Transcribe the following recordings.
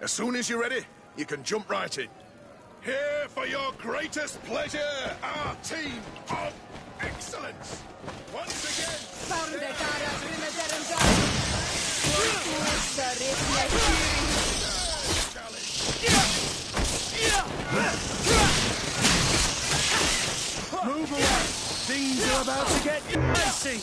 As soon as you're ready, you can jump right in. Here for your greatest pleasure, our team of excellence. Once again... Move away! Things are about to get dicey!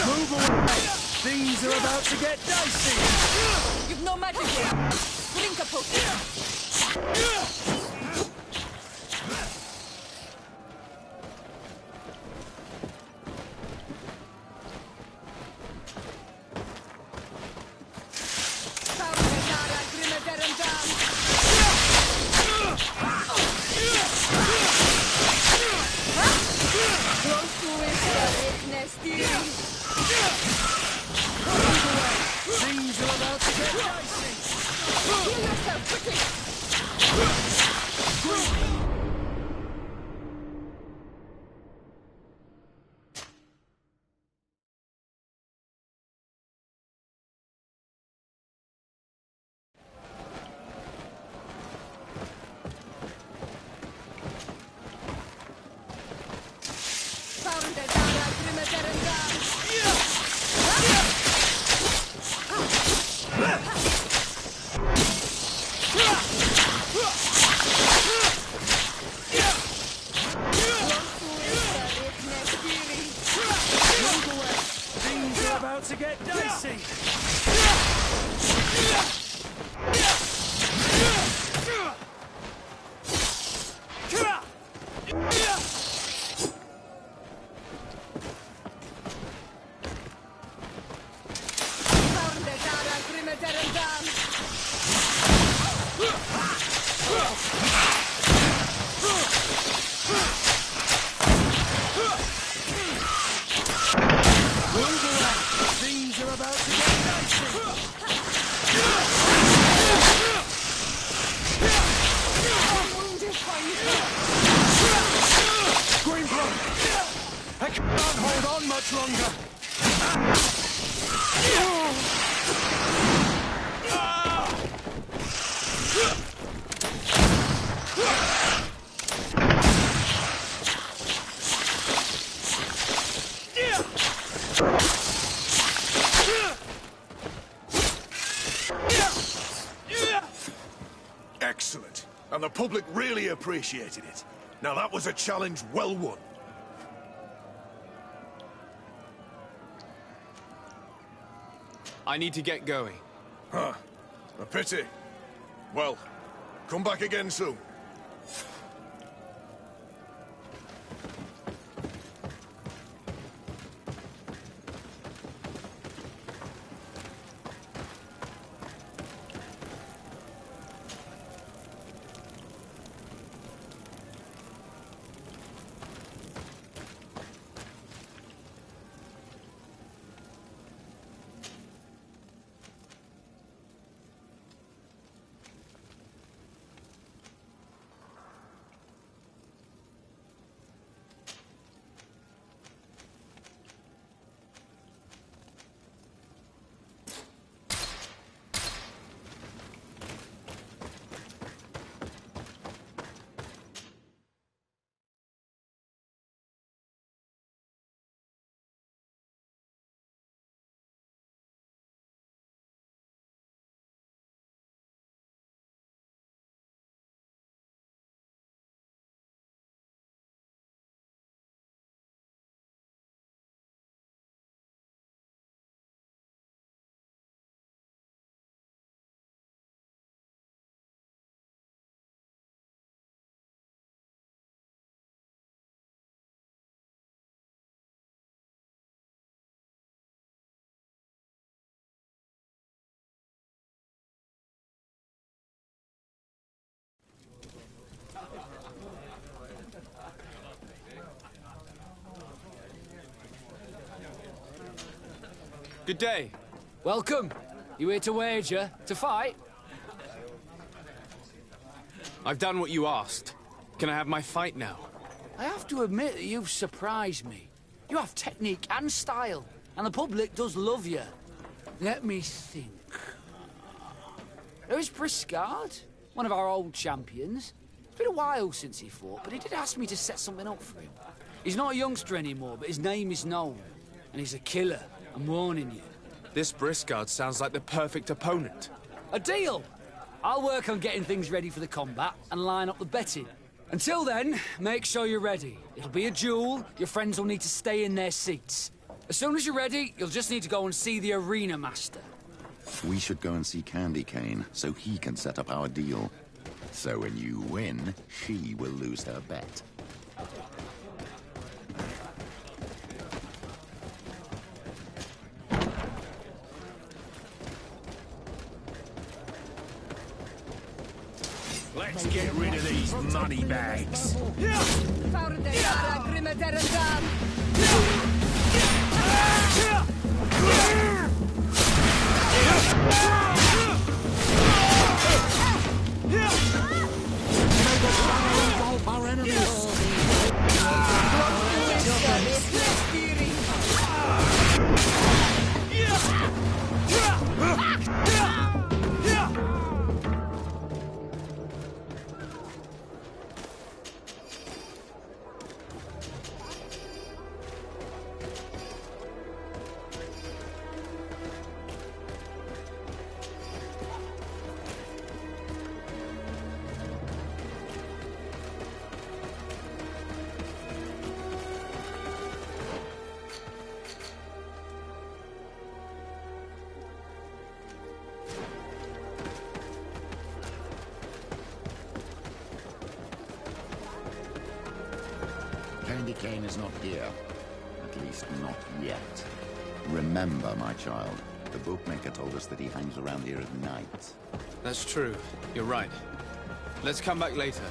Move away! Things are about to get dicey! You've no magic here! Drink a potion! Things are about to get dicey! Heal yourself, quickly! Things are about to get dicey! Things are about to get dicey! GreedFall! I can't hold on much longer! Excellent. And the public really appreciated it. Now that was a challenge well won. I need to get going. Huh. A pity. Well, come back again soon. Good day. Welcome. You here to wager? To fight? I've done what you asked. Can I have my fight now? I have to admit that you've surprised me. You have technique and style, and the public does love you. Let me think. There's Briscard, one of our old champions. It's been a while since he fought, but he did ask me to set something up for him. He's not a youngster anymore, but his name is known. And he's a killer, I'm warning you. This Briscard sounds like the perfect opponent. A deal! I'll work on getting things ready for the combat and line up the betting. Until then, make sure you're ready. It'll be a duel, your friends will need to stay in their seats. As soon as you're ready, you'll just need to go and see the arena master. We should go and see Candy Cane, so he can set up our deal. So when you win, she will lose her bet. Let's get rid of these money bags. Our enemies! Candy Cane is not here. At least not yet. Remember, my child, the bookmaker told us that he hangs around here at night. That's true. You're right. Let's come back later.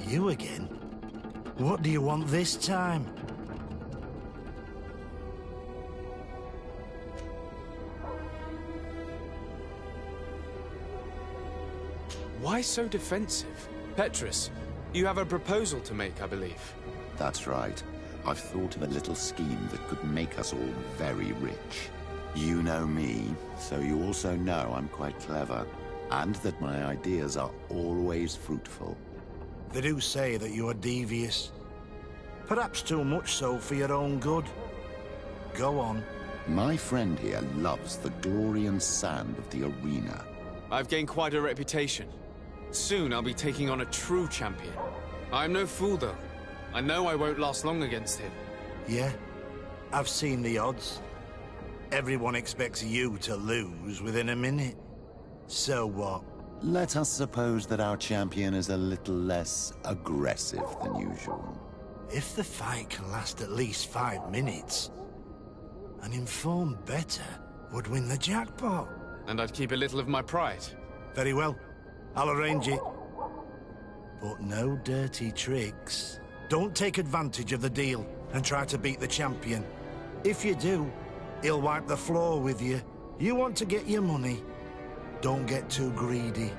You again? What do you want this time? Why so defensive? Petrus, you have a proposal to make, I believe. That's right. I've thought of a little scheme that could make us all very rich. You know me, so you also know I'm quite clever, and that my ideas are always fruitful. They do say that you are devious. Perhaps too much so for your own good. Go on. My friend here loves the glory and sand of the arena. I've gained quite a reputation. Soon I'll be taking on a true champion. I'm no fool, though. I know I won't last long against him. Yeah? I've seen the odds. Everyone expects you to lose within a minute. So what? Let us suppose that our champion is a little less aggressive than usual. If the fight can last at least 5 minutes, an informed better would win the jackpot. And I'd keep a little of my pride. Very well. I'll arrange it. But no dirty tricks. Don't take advantage of the deal and try to beat the champion. If you do, he'll wipe the floor with you. You want to get your money. Don't get too greedy.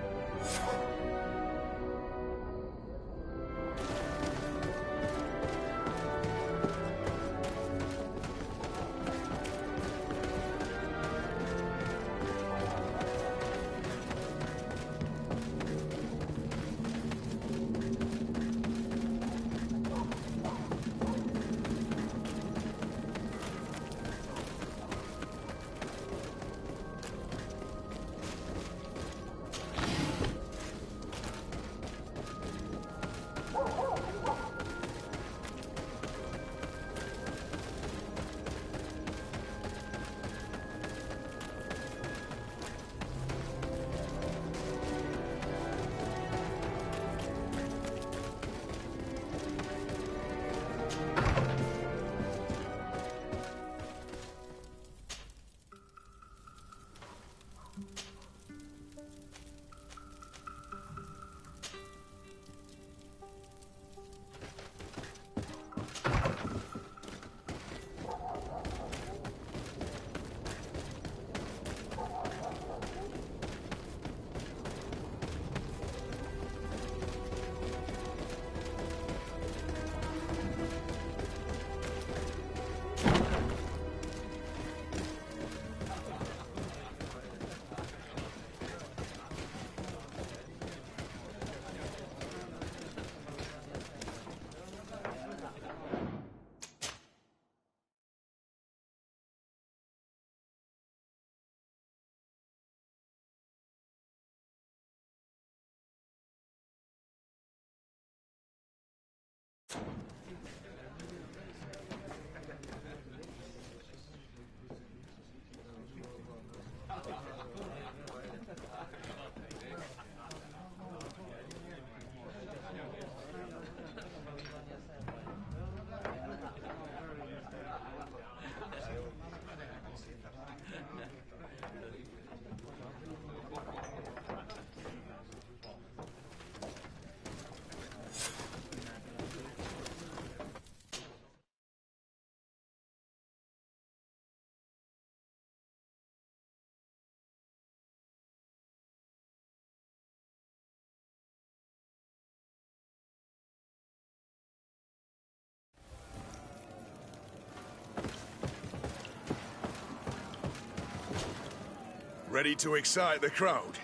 Ready to excite the crowd?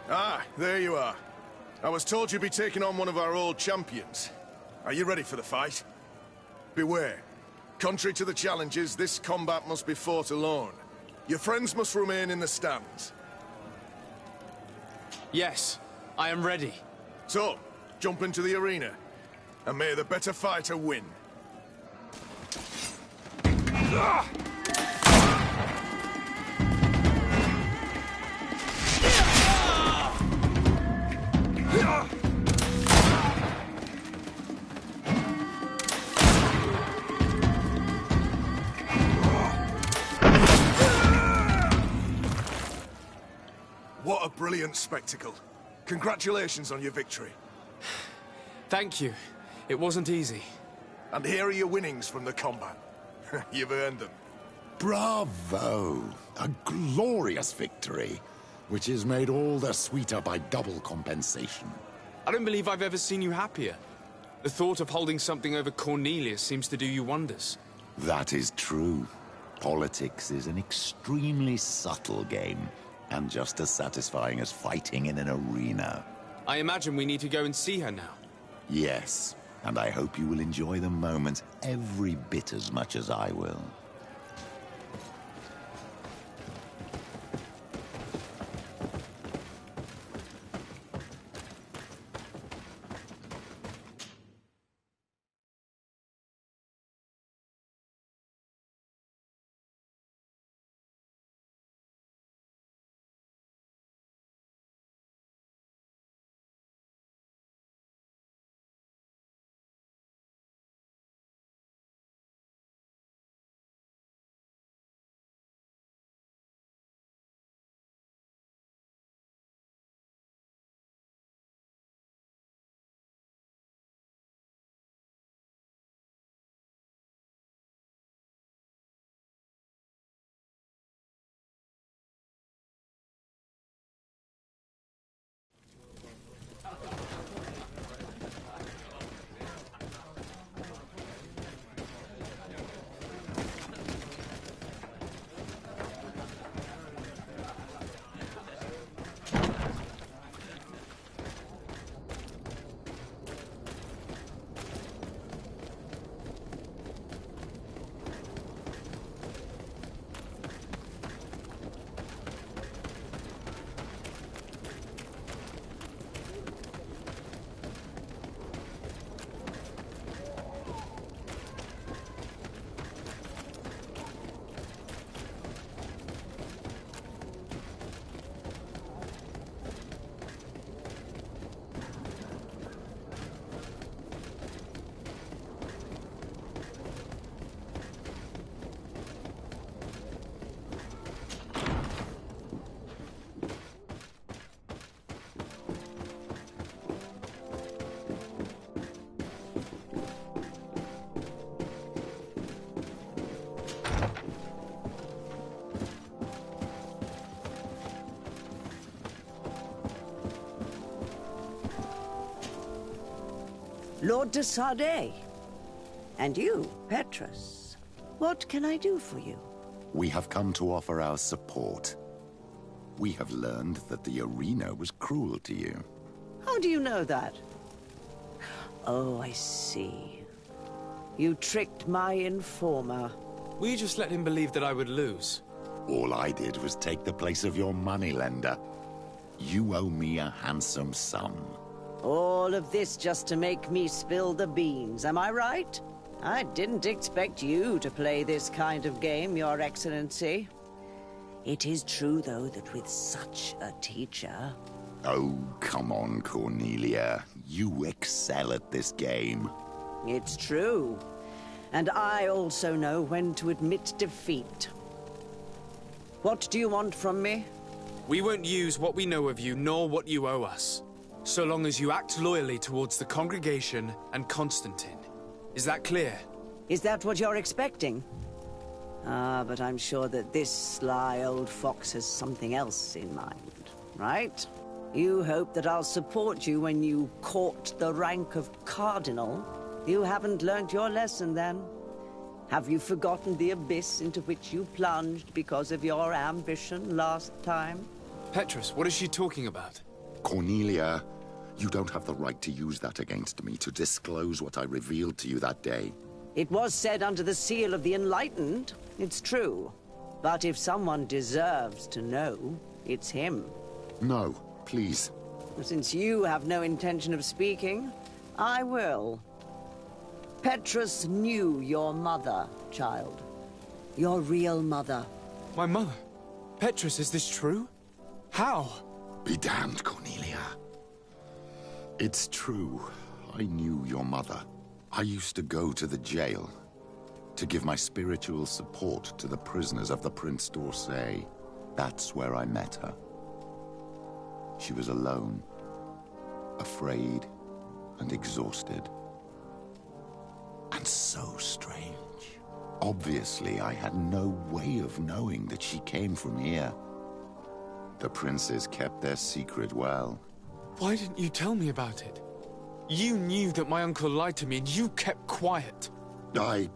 Ah, there you are. I was told you'd be taking on one of our old champions. Are you ready for the fight? Beware. Contrary to the challenges, this combat must be fought alone. Your friends must remain in the stands. Yes, I am ready. So, jump into the arena, and may the better fighter win. What a brilliant spectacle. Congratulations on your victory. Thank you. It wasn't easy. And here are your winnings from the combat. You've earned them. Bravo! A glorious victory, which is made all the sweeter by double compensation. I don't believe I've ever seen you happier. The thought of holding something over Cornelius seems to do you wonders. That is true. Politics is an extremely subtle game, and just as satisfying as fighting in an arena. I imagine we need to go and see her now. Yes, and I hope you will enjoy the moment every bit as much as I will. Lord de Sardet. And you, Petrus. What can I do for you? We have come to offer our support. We have learned that the arena was cruel to you. How do you know that? Oh, I see. You tricked my informer. Will you just let him believe that I would lose? All I did was take the place of your moneylender. You owe me a handsome sum. All of this just to make me spill the beans, am I right? I didn't expect you to play this kind of game, Your Excellency. It is true, though, that with such a teacher... Oh, come on, Cornelia. You excel at this game. It's true. And I also know when to admit defeat. What do you want from me? We won't use what we know of you, nor what you owe us, so long as you act loyally towards the congregation and Constantine. Is that clear? Is that what you're expecting? Ah, but I'm sure that this sly old fox has something else in mind, right? You hope that I'll support you when you court the rank of cardinal? You haven't learnt your lesson, then? Have you forgotten the abyss into which you plunged because of your ambition last time? Petrus, what is she talking about? Cornelia, you don't have the right to use that against me, to disclose what I revealed to you that day. It was said under the seal of the Enlightened. It's true. But if someone deserves to know, it's him. No, please. Since you have no intention of speaking, I will. Petrus knew your mother, child. Your real mother. My mother? Petrus, is this true? How? Be damned, Cornelia. It's true. I knew your mother. I used to go to the jail to give my spiritual support to the prisoners of the Prince d'Orsay. That's where I met her. She was alone, afraid, and exhausted. And so strange. Obviously, I had no way of knowing that she came from here. The princes kept their secret well. Why didn't you tell me about it? You knew that my uncle lied to me, and you kept quiet. I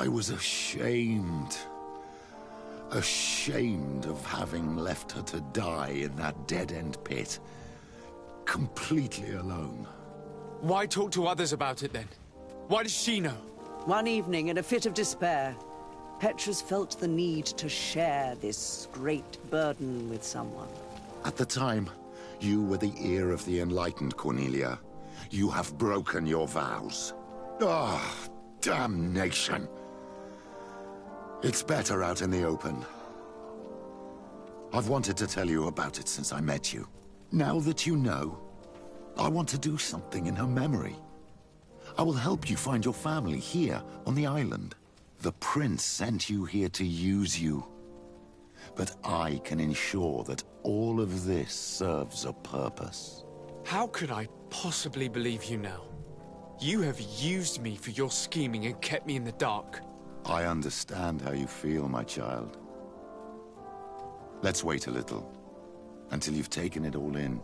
was ashamed. Ashamed of having left her to die in that dead-end pit. Completely alone. Why talk to others about it, then? Why does she know? One evening, in a fit of despair, Petrus felt the need to share this great burden with someone. At the time, you were the ear of the enlightened, Cornelia. You have broken your vows. Ah, damnation. It's better out in the open. I've wanted to tell you about it since I met you. Now that you know, I want to do something in her memory. I will help you find your family here on the island. The prince sent you here to use you. But I can ensure that all of this serves a purpose. How could I possibly believe you now? You have used me for your scheming and kept me in the dark. I understand how you feel, my child. Let's wait a little, until you've taken it all in.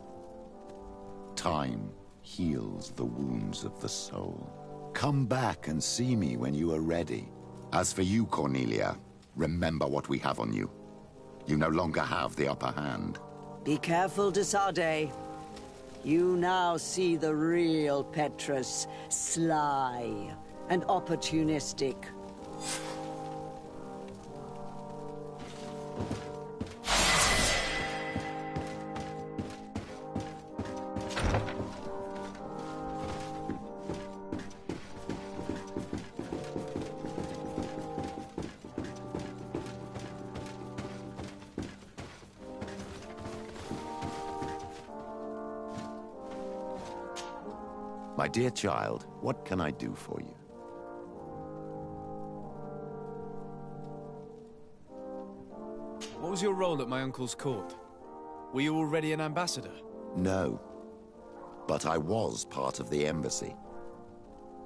Time heals the wounds of the soul. Come back and see me when you are ready. As for you, Cornelia, remember what we have on you. You no longer have the upper hand. Be careful, de Sardet. You now see the real Petrus, sly and opportunistic. My dear child, what can I do for you? What was your role at my uncle's court? Were you already an ambassador? No, but I was part of the embassy.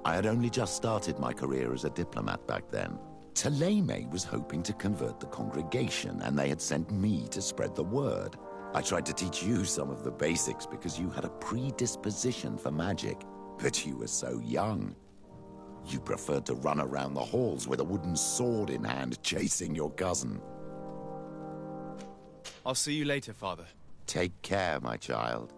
I had only just started my career as a diplomat back then. Taleme was hoping to convert the congregation, and they had sent me to spread the word. I tried to teach you some of the basics because you had a predisposition for magic. But you were so young. You preferred to run around the halls with a wooden sword in hand, chasing your cousin. I'll see you later, Father. Take care, my child.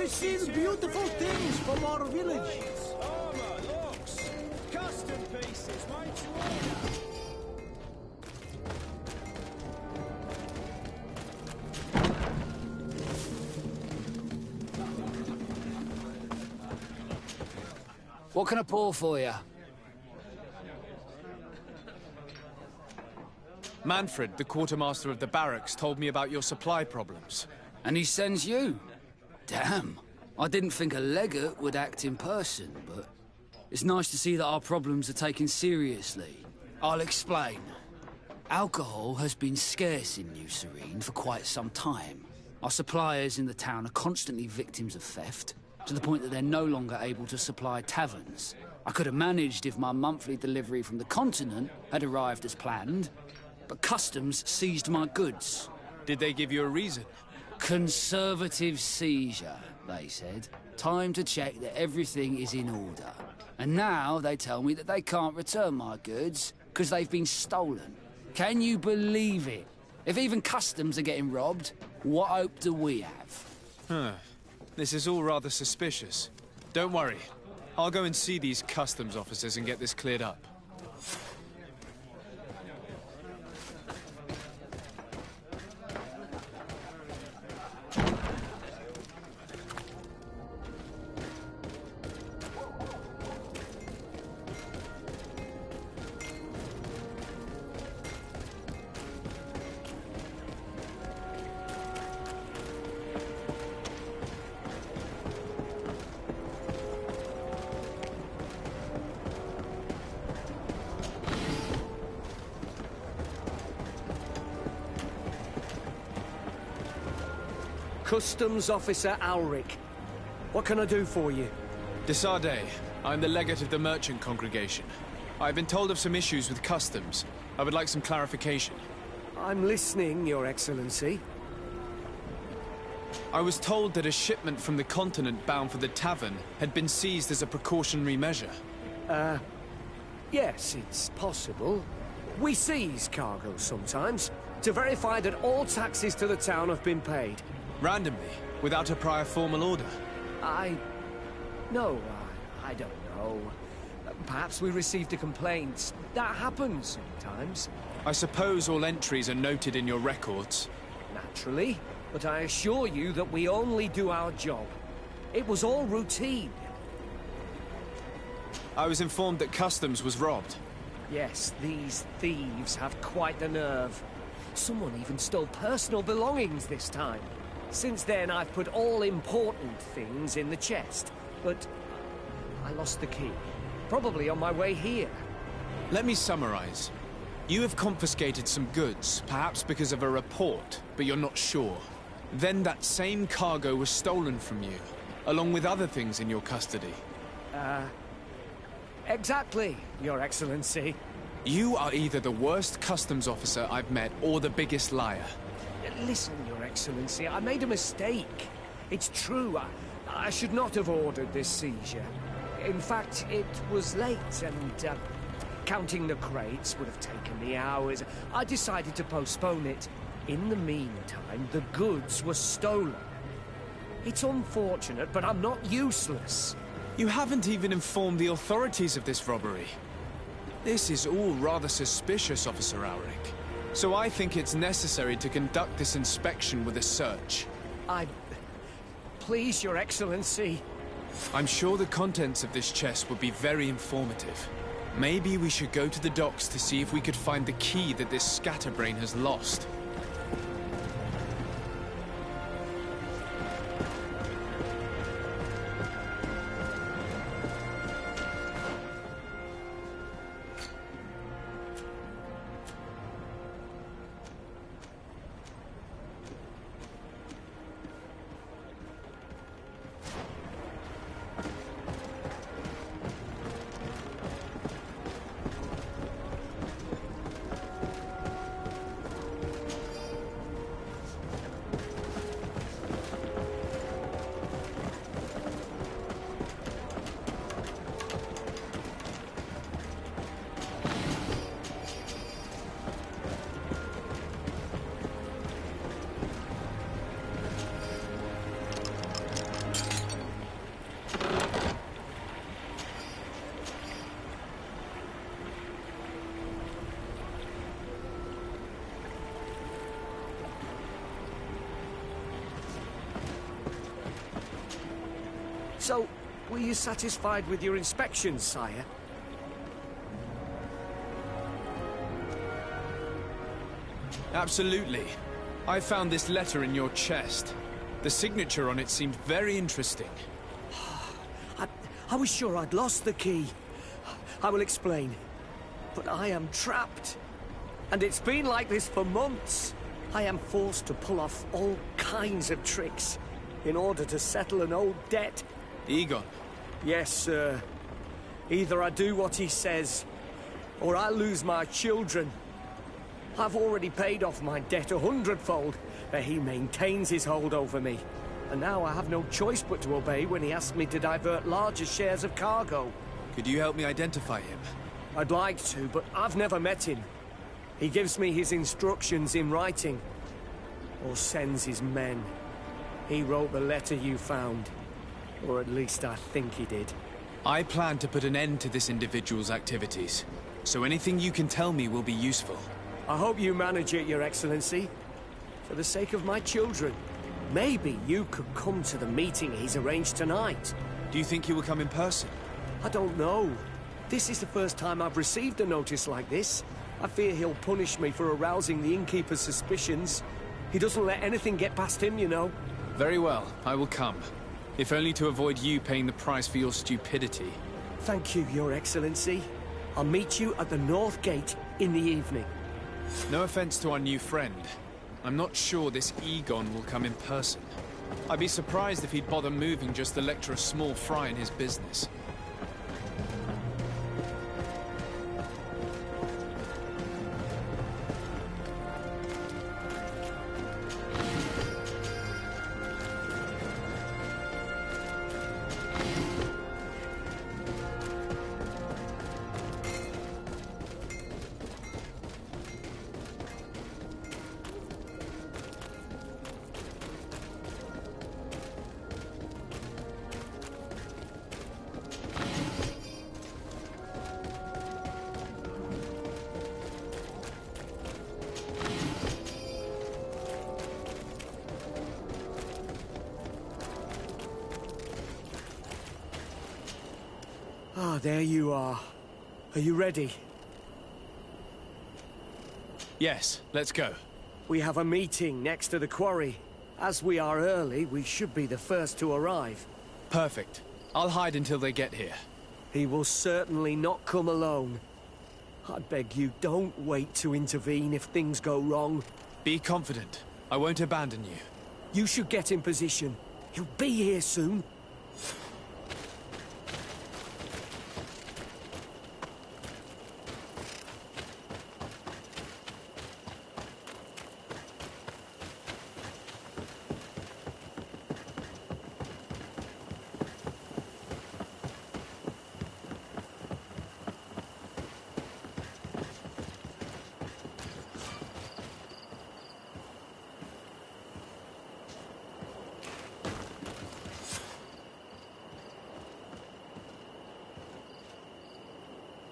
Seen beautiful things from our village. Armor, locks, custom pieces, made to order. What can I pour for you? Manfred, the quartermaster of the barracks, told me about your supply problems. And he sends you? Damn. I didn't think a legate would act in person, but it's nice to see that our problems are taken seriously. I'll explain. Alcohol has been scarce in New Serene for quite some time. Our suppliers in the town are constantly victims of theft, to the point that they're no longer able to supply taverns. I could have managed if my monthly delivery from the continent had arrived as planned, but customs seized my goods. Did they give you a reason? Conservative seizure, they said. Time to check that everything is in order. And now they tell me that they can't return my goods because they've been stolen. Can you believe it? If even customs are getting robbed, what hope do we have? Huh. This is all rather suspicious. Don't worry. I'll go and see these customs officers and get this cleared up. Customs Officer Alric. What can I do for you? Desade, I'm the legate of the merchant congregation. I've been told of some issues with customs. I would like some clarification. I'm listening, Your Excellency. I was told that a shipment from the continent bound for the tavern had been seized as a precautionary measure. Yes, it's possible. We seize cargo sometimes, to verify that all taxes to the town have been paid. Randomly, without a prior formal order. No, I don't know. Perhaps we received a complaint. That happens sometimes. I suppose all entries are noted in your records. Naturally, but I assure you that we only do our job. It was all routine. I was informed that customs was robbed. Yes, these thieves have quite the nerve. Someone even stole personal belongings this time. Since then, I've put all important things in the chest. But I lost the key. Probably on my way here. Let me summarize. You have confiscated some goods, perhaps because of a report, but you're not sure. Then that same cargo was stolen from you, along with other things in your custody. Exactly, Your Excellency. You are either the worst customs officer I've met or the biggest liar. Listen, Your Excellency, I made a mistake. It's true, I should not have ordered this seizure. In fact, it was late and, counting the crates would have taken me hours. I decided to postpone it. In the meantime, the goods were stolen. It's unfortunate, but I'm not useless. You haven't even informed the authorities of this robbery. This is all rather suspicious, Officer Alric. So I think it's necessary to conduct this inspection with a search. Please, Your Excellency. I'm sure the contents of this chest would be very informative. Maybe we should go to the docks to see if we could find the key that this scatterbrain has lost. So, were you satisfied with your inspections, sire? Absolutely. I found this letter in your chest. The signature on it seemed very interesting. I was sure I'd lost the key. I will explain. But I am trapped. And it's been like this for months. I am forced to pull off all kinds of tricks in order to settle an old debt. Egon? Yes, sir. Either I do what he says, or I lose my children. I've already paid off my debt 100-fold, but he maintains his hold over me. And now I have no choice but to obey when he asks me to divert larger shares of cargo. Could you help me identify him? I'd like to, but I've never met him. He gives me his instructions in writing, or sends his men. He wrote the letter you found. Or at least I think he did. I plan to put an end to this individual's activities, so anything you can tell me will be useful. I hope you manage it, Your Excellency. For the sake of my children, maybe you could come to the meeting he's arranged tonight. Do you think he will come in person? I don't know. This is the first time I've received a notice like this. I fear he'll punish me for arousing the innkeeper's suspicions. He doesn't let anything get past him, you know. Very well, I will come. If only to avoid you paying the price for your stupidity. Thank you, Your Excellency. I'll meet you at the North Gate in the evening. No offense to our new friend. I'm not sure this Egon will come in person. I'd be surprised if he'd bother moving just to lecture a small fry in his business. Ah, there you are. Are you ready? Yes, let's go. We have a meeting next to the quarry. As we are early, we should be the first to arrive. Perfect. I'll hide until they get here. He will certainly not come alone. I beg you, don't wait to intervene if things go wrong. Be confident. I won't abandon you. You should get in position. He'll be here soon.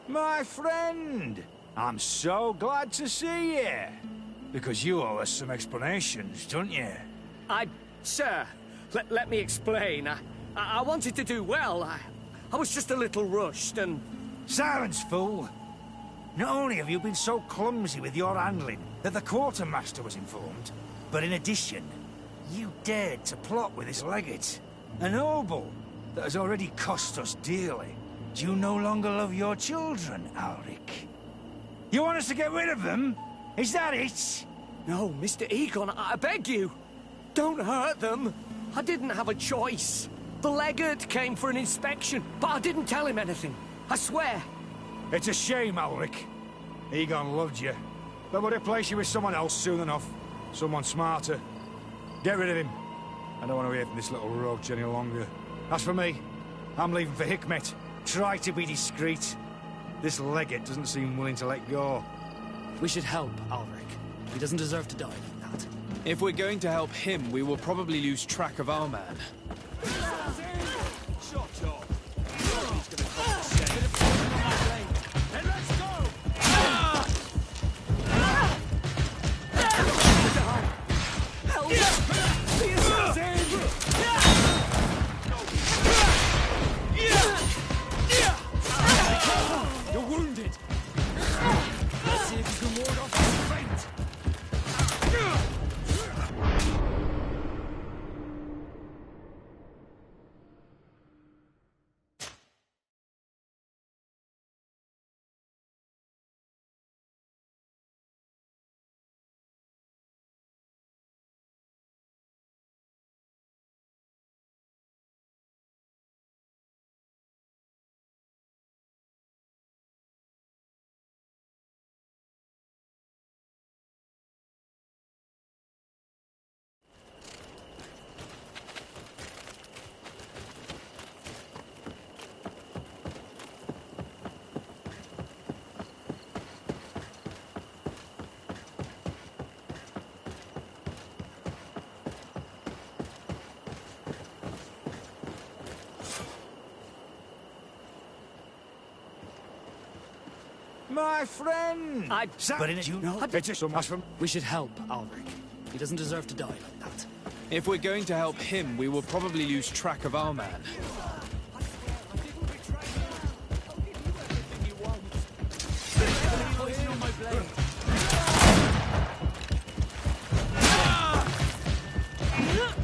My friend, I'm so glad to see you. Because you owe us some explanations, don't you? Sir, let me explain. I wanted to do well. I was just a little rushed and... Silence, fool. Not only have you been so clumsy with your handling that the quartermaster was informed, but in addition, you dared to plot with this legate. A noble that has already cost us dearly. Do you no longer love your children, Alric? You want us to get rid of them? Is that it? No, Mr. Egon, I beg you. Don't hurt them. I didn't have a choice. The legate came for an inspection, but I didn't tell him anything. I swear. It's a shame, Alric. Egon loved you, but would replace you with someone else soon enough. Someone smarter. Get rid of him. I don't want to hear from this little roach any longer. As for me, I'm leaving for Hikmet. Try to be discreet. This legate doesn't seem willing to let go. We should help Ulrich. He doesn't deserve to die like that. If we're going to help him, we will probably lose track of our man. My friend! But in it, you know, it's just from... We should help Ulrich. He doesn't deserve to die like that. If we're going to help him, we will probably lose track of our man.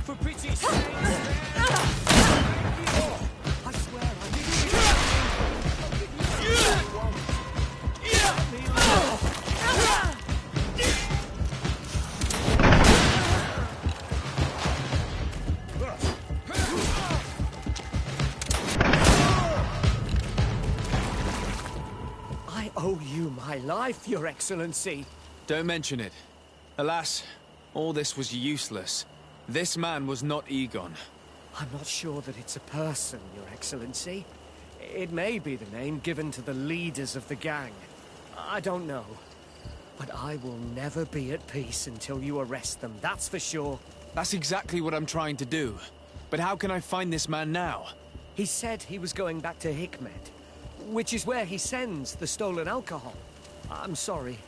For pity's sake! I owe you my life, Your Excellency. Don't mention it. Alas, all this was useless. This man was not Egon. I'm not sure that it's a person, Your Excellency. It may be the name given to the leaders of the gang. I don't know. But I will never be at peace until you arrest them, that's for sure. That's exactly what I'm trying to do. But how can I find this man now? He said he was going back to Hikmet, which is where he sends the stolen alcohol. I'm sorry.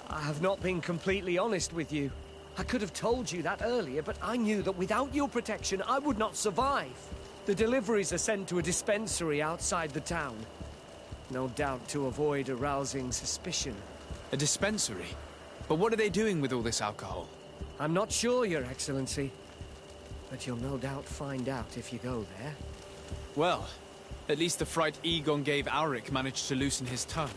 I have not been completely honest with you. I could have told you that earlier, but I knew that without your protection, I would not survive. The deliveries are sent to a dispensary outside the town. No doubt to avoid arousing suspicion. A dispensary? But what are they doing with all this alcohol? I'm not sure, Your Excellency. But you'll no doubt find out if you go there. Well, at least the fright Egon gave Auric managed to loosen his tongue.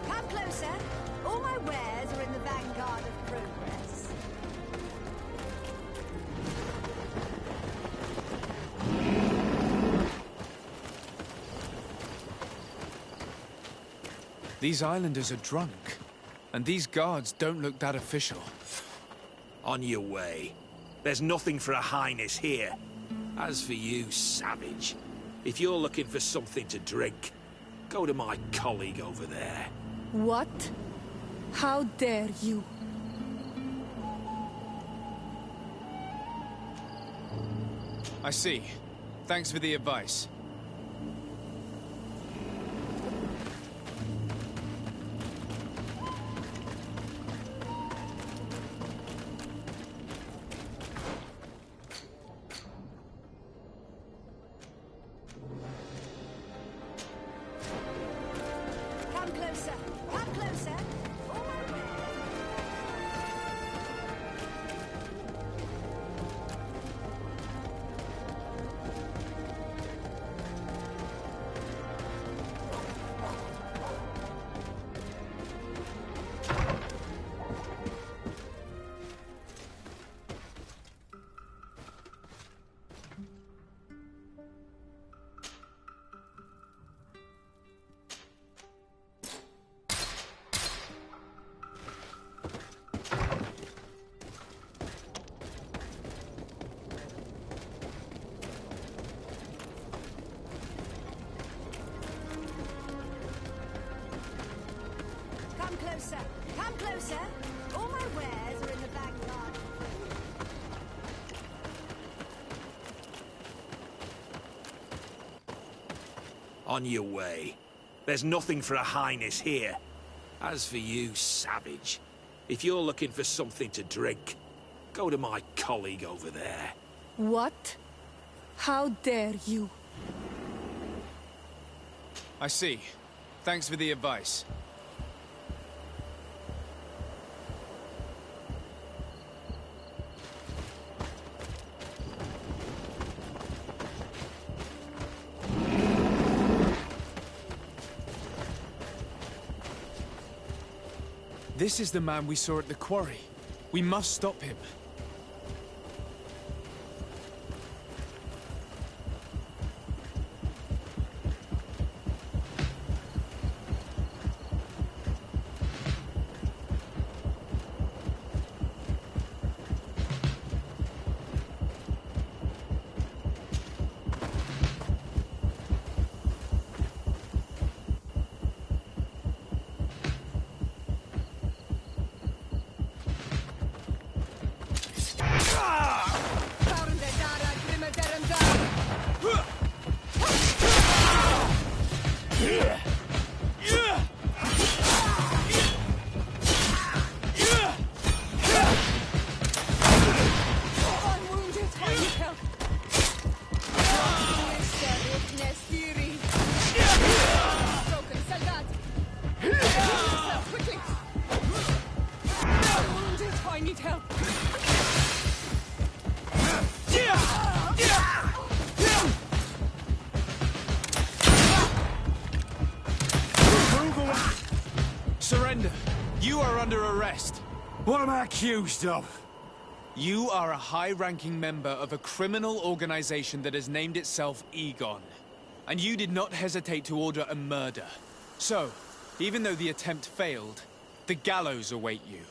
Come closer. All my wares are in the vanguard of progress. These islanders are drunk, and these guards don't look that official. On your way. There's nothing for a highness here. As for you, savage, if you're looking for something to drink, go to my colleague over there. What? How dare you? I see. Thanks for the advice. Come closer. Come closer. All my wares. closer. Come closer. All my wares are in the vanguard. On your way. There's nothing for a highness here. As for you, savage, if you're looking for something to drink, go to my colleague over there. What? How dare you? I see. Thanks for the advice. This is the man we saw at the quarry. We must stop him. Surrender. You are under arrest. What am I accused of? You are a high-ranking member of a criminal organization that has named itself Egon. And you did not hesitate to order a murder. So, even though the attempt failed, the gallows await you.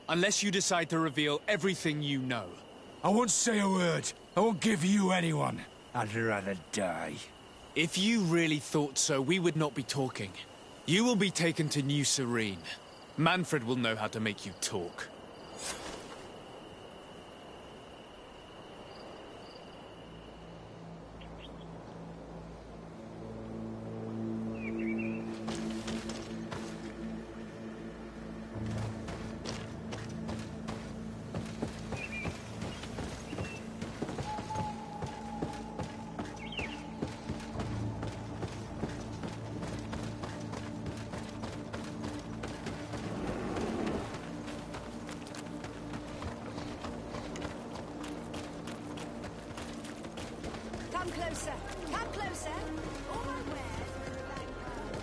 Unless you decide to reveal everything you know. I won't say a word. I won't give you anyone. I'd rather die. If you really thought so, we would not be talking. You will be taken to New Serene. Manfred will know how to make you talk. Come closer. Come closer. All my wares are in the vanguard.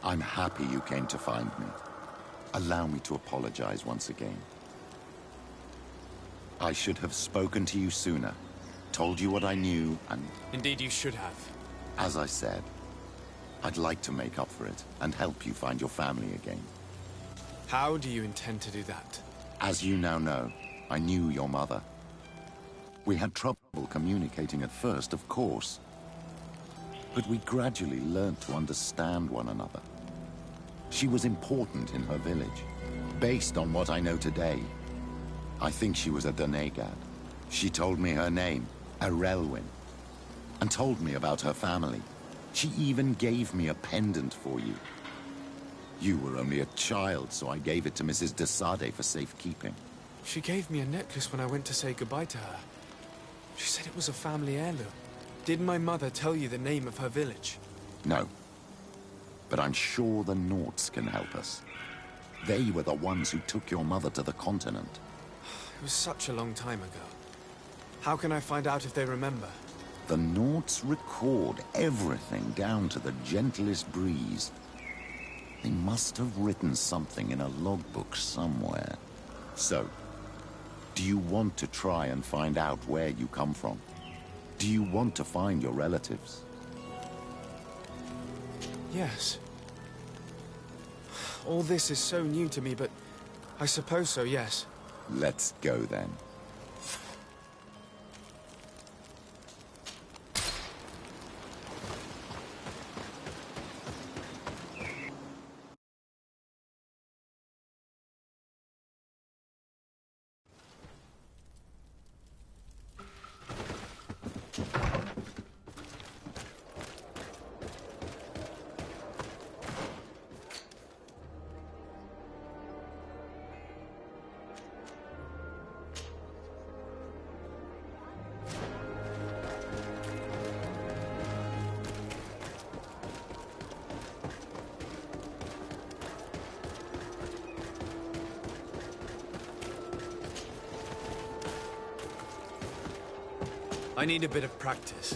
I'm happy you came to find me. Allow me to apologize once again. I should have spoken to you sooner, told you what I knew, and... Indeed you should have. As I said, I'd like to make up for it and help you find your family again. How do you intend to do that? As you now know, I knew your mother. We had trouble communicating at first, of course. But we gradually learned to understand one another. She was important in her village. Based on what I know today, I think she was a Donegad. She told me her name, Arelwyn, and told me about her family. She even gave me a pendant for you. You were only a child, so I gave it to Mrs. de Sade for safekeeping. She gave me a necklace when I went to say goodbye to her. She said it was a family heirloom. Did my mother tell you the name of her village? No. But I'm sure the Norts can help us. They were the ones who took your mother to the continent. It was such a long time ago. How can I find out if they remember? The Norts record everything down to the gentlest breeze. They must have written something in a logbook somewhere. So, Do you want to try and find out where you come from? Do you want to find your relatives? Yes. All this is so new to me, but I suppose so, yes. Let's go then. I need a bit of practice.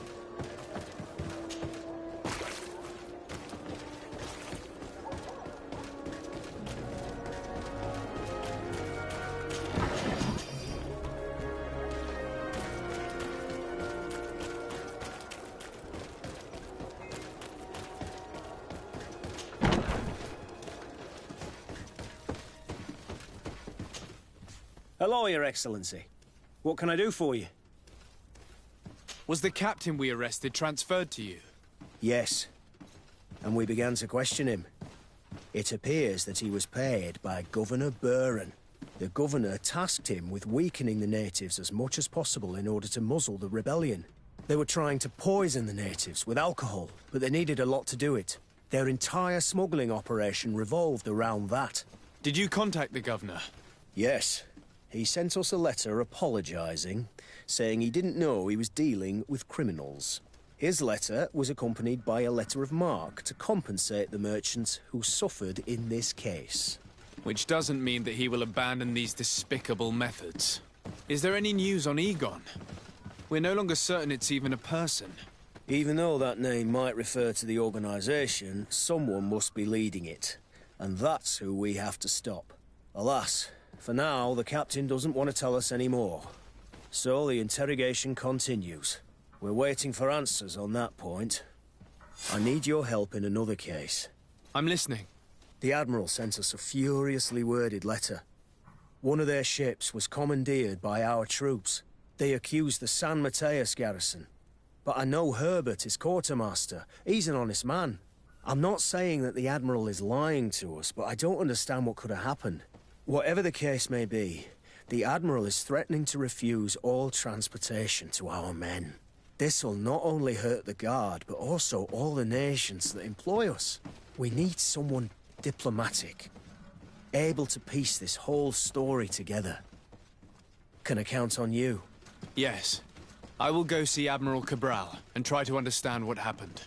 Hello, Your Excellency. What can I do for you? Was the captain we arrested transferred to you? Yes. And we began to question him. It appears that he was paid by Governor Buren. The governor tasked him with weakening the natives as much as possible in order to muzzle the rebellion. They were trying to poison the natives with alcohol, but they needed a lot to do it. Their entire smuggling operation revolved around that. Did you contact the governor? Yes. He sent us a letter apologizing, saying he didn't know he was dealing with criminals. His letter was accompanied by a letter of marque to compensate the merchants who suffered in this case. Which doesn't mean that he will abandon these despicable methods. Is there any news on Egon? We're no longer certain it's even a person. Even though that name might refer to the organization, someone must be leading it. And that's who we have to stop. Alas, for now, the captain doesn't want to tell us any more. So the interrogation continues. We're waiting for answers on that point. I need your help in another case. I'm listening. The Admiral sent us a furiously worded letter. One of their ships was commandeered by our troops. They accused the San Mateus garrison. But I know Herbert is quartermaster. He's an honest man. I'm not saying that the Admiral is lying to us, but I don't understand what could have happened. Whatever the case may be, the Admiral is threatening to refuse all transportation to our men. This will not only hurt the Guard, but also all the nations that employ us. We need someone diplomatic, able to piece this whole story together. Can I count on you? Yes. I will go see Admiral Cabral and try to understand what happened.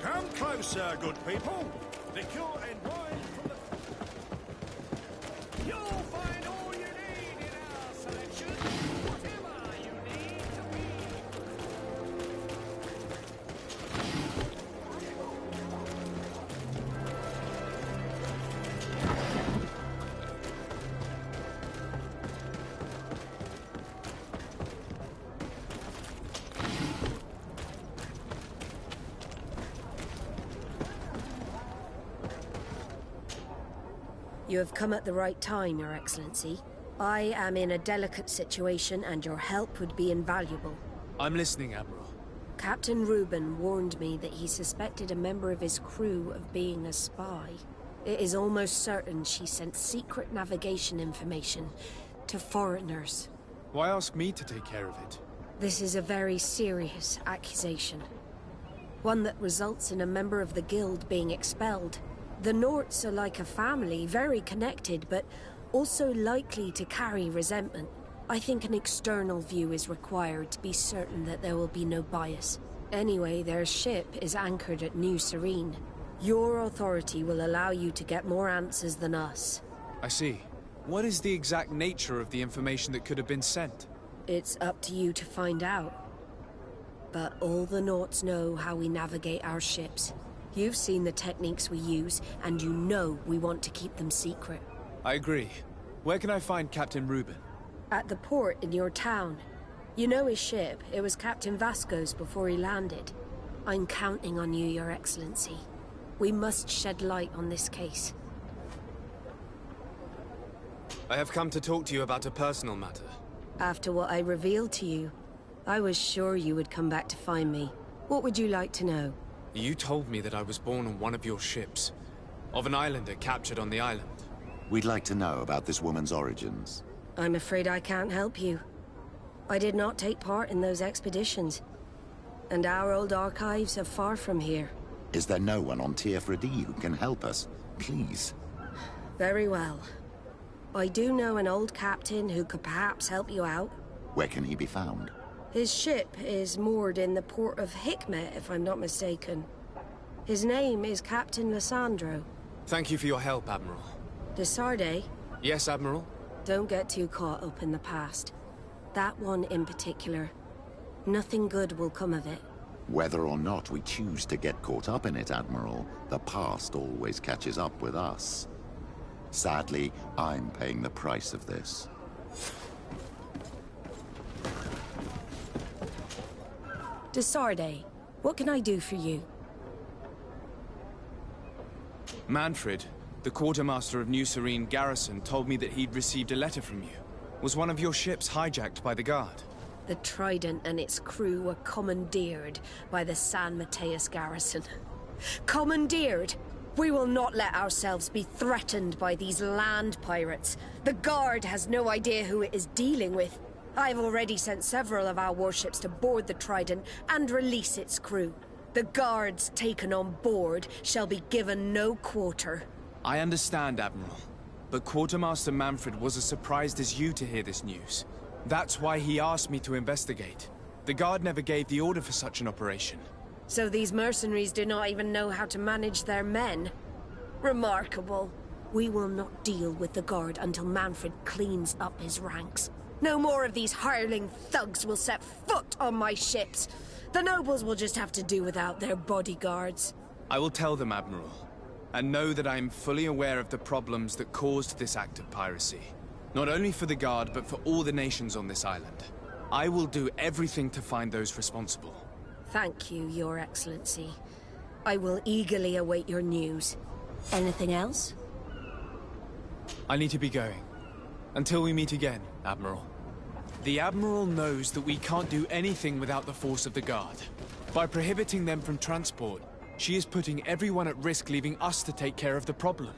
Come closer, good people. Liquor and wine from the... You'll find all you need in our selection. Whatever you need to be. You have come at the right time, Your Excellency. I am in a delicate situation and your help would be invaluable. I'm listening, Admiral. Captain Reuben warned me that he suspected a member of his crew of being a spy. It is almost certain she sent secret navigation information to foreigners. Why ask me to take care of it? This is a very serious accusation. One that results in a member of the Guild being expelled. The Norts are like a family, very connected, but Also likely to carry resentment. I think an external view is required to be certain that there will be no bias. Anyway, their ship is anchored at New Serene. Your authority will allow you to get more answers than us. I see. What is the exact nature of the information that could have been sent? It's up to you to find out. But all the Naughts know how we navigate our ships. You've seen the techniques we use, and you know we want to keep them secret. I agree. Where can I find Captain Reuben? At the port in your town. You know his ship. It was Captain Vasco's before he landed. I'm counting on you, Your Excellency. We must shed light on this case. I have come to talk to you about a personal matter. After what I revealed to you, I was sure you would come back to find me. What would you like to know? You told me that I was born on one of your ships, of an islander captured on the island. We'd like to know about this woman's origins. I'm afraid I can't help you. I did not take part in those expeditions. And our old archives are far from here. Is there no one on Tier-Fredy who can help us? Please. Very well. I do know an old captain who could perhaps help you out. Where can he be found? His ship is moored in the port of Hikmet, if I'm not mistaken. His name is Captain Lissandro. Thank you for your help, Admiral. De Sardet? Yes, Admiral? Don't get too caught up in the past. That one in particular. Nothing good will come of it. Whether or not we choose to get caught up in it, Admiral, the past always catches up with us. Sadly, I'm paying the price of this. De Sardet, what can I do for you? Manfred, the quartermaster of New Serene Garrison, told me that he'd received a letter from you. Was one of your ships hijacked by the Guard? The Trident and its crew were commandeered by the San Mateus Garrison. Commandeered? We will not let ourselves be threatened by these land pirates. The Guard has no idea who it is dealing with. I've already sent several of our warships to board the Trident and release its crew. The Guards taken on board shall be given no quarter. I understand, Admiral. But Quartermaster Manfred was as surprised as you to hear this news. That's why he asked me to investigate. The Guard never gave the order for such an operation. So these mercenaries do not even know how to manage their men? Remarkable. We will not deal with the Guard until Manfred cleans up his ranks. No more of these hireling thugs will set foot on my ships. The nobles will just have to do without their bodyguards. I will tell them, Admiral. And know that I am fully aware of the problems that caused this act of piracy. Not only for the Guard, but for all the nations on this island. I will do everything to find those responsible. Thank you, Your Excellency. I will eagerly await your news. Anything else? I need to be going. Until we meet again, Admiral. The Admiral knows that we can't do anything without the force of the Guard. By prohibiting them from transport, she is putting everyone at risk, leaving us to take care of the problem.